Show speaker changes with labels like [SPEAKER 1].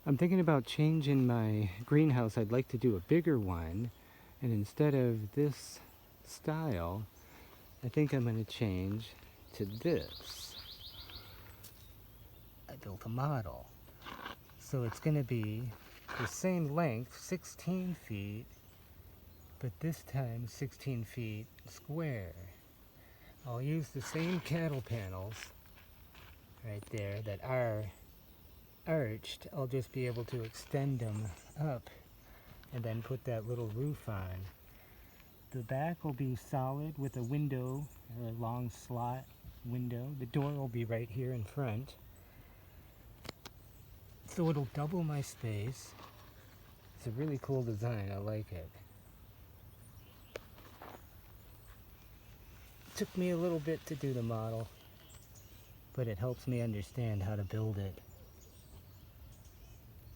[SPEAKER 1] I'm thinking about changing my greenhouse. I'd like to do a bigger one, and instead of this style, I think I'm going to change to this. I built a model. So it's going to be the same length, 16 feet, but this time 16 feet square. I'll use the same cattle panels right there that are arched. I'll just be able to extend them up and then put that little roof on. The back will be solid with a window, a long slot window. The door will be right here in front. So it'll double my space. It's a really cool design, I like it. Took me a little bit to do the model, but it helps me understand how to build it.